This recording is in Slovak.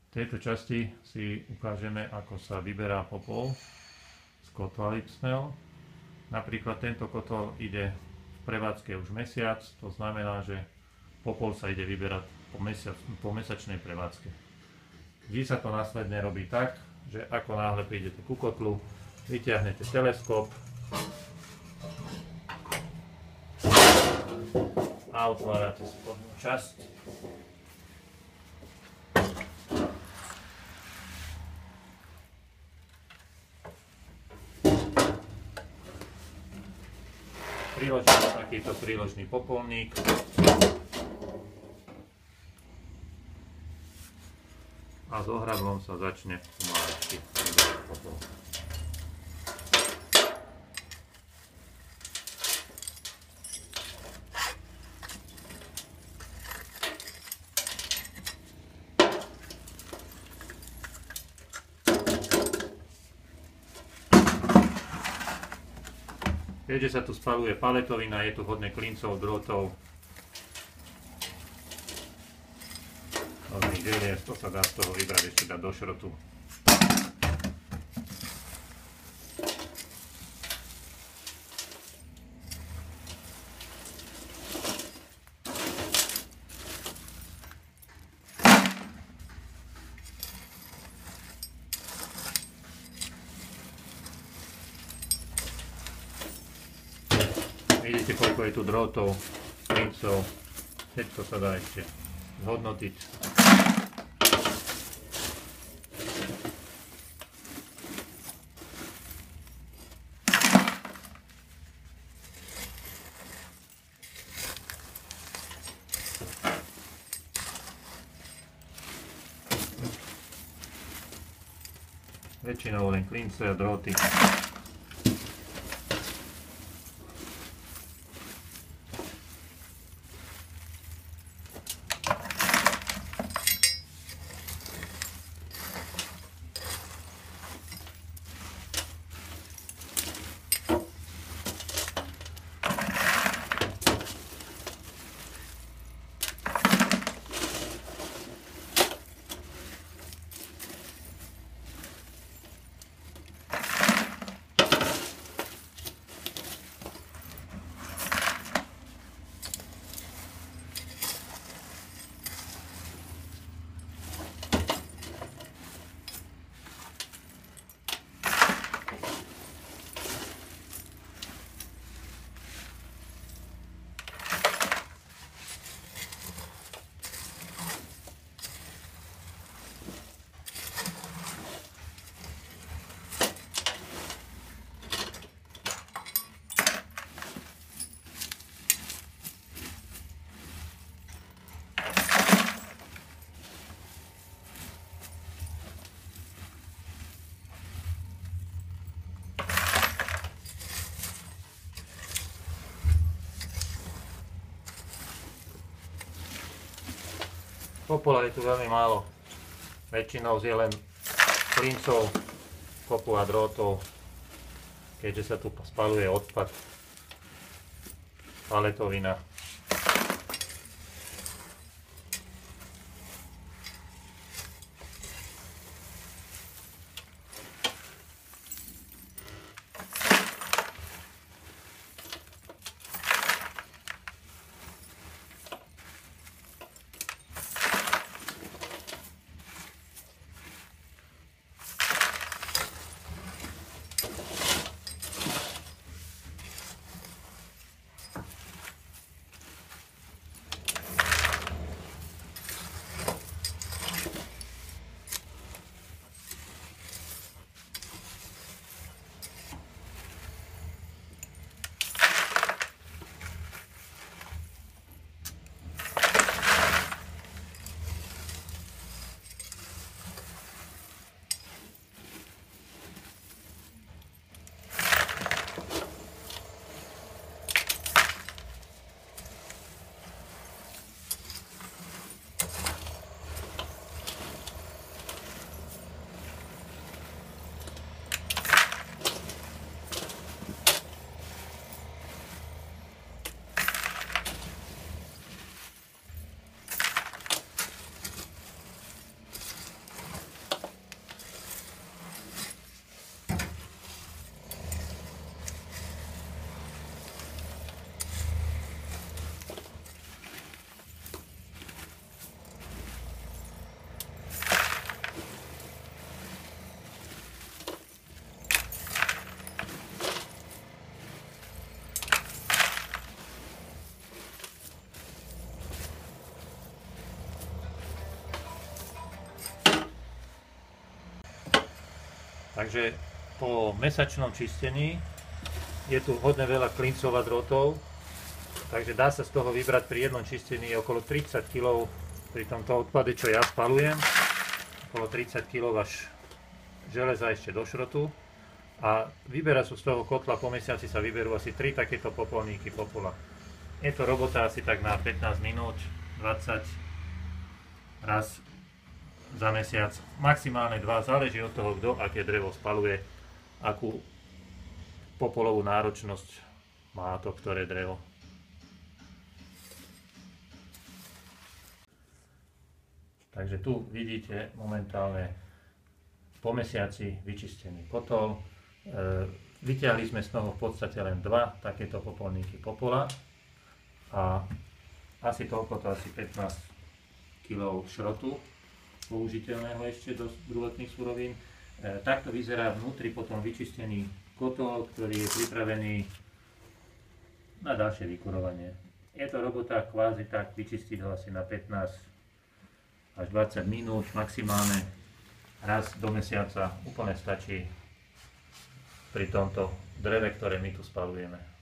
V tejto časti si ukážeme, ako sa vyberá popol z kotla Lipsmel. Napríklad tento kotol ide v prevádzke už mesiac, to znamená, že popol sa ide vyberať po mesačnej prevádzke. Vždy sa to následne robí tak, že ako náhle prídete ku kotlu, vyťahnete teleskop a otvárate spodnú časť. Priložíme takýto príložný popolník. A s ohradlom sa začne pomaličky vyberať popol. Keďže sa tu spaľuje paletovina, je tu hodne klincov, drôtov, rôznych želiez, to sa dá z toho vybrať, ešte dať do šrotu. Vidíte, koľko je tu drôtov, klincov, všetko sa dá ešte zhodnotiť. Väčšinou len klince a drôty. Popola je tu veľmi málo, väčšinou je len klincov, kopu a drôtov, keďže sa tu spaľuje odpad, paletovina. Takže po mesačnom čistení je tu hodne veľa klincov a drôtov, takže dá sa z toho vybrať pri jednom čistení okolo 30 kg pri tomto odpade, čo ja spalujem, okolo 30 kg až železa ešte do šrotu. A vyberá sa z toho kotla, po mesiaci sa vyberú asi 3 takéto popolníky popola. Je to robota asi tak na 15 minút, 20 raz za mesiac, maximálne 2, záleží od toho, kto aké drevo spaluje, akú popolovú náročnosť má to ktoré drevo. Takže tu vidíte momentálne po mesiaci vyčistený kotol. Vyťahli sme z toho v podstate len 2 takéto popolníky popola a asi toľko, to asi 15 kg šrotu použiteľného ešte do druhotných surovín. Takto vyzerá vnútri potom vyčistený kotol, ktorý je pripravený na ďalšie vykurovanie. Je to robota kvázi tak, vyčistiť ho asi na 15 až 20 minút maximálne, raz do mesiaca úplne stačí pri tomto dreve, ktoré my tu spalujeme.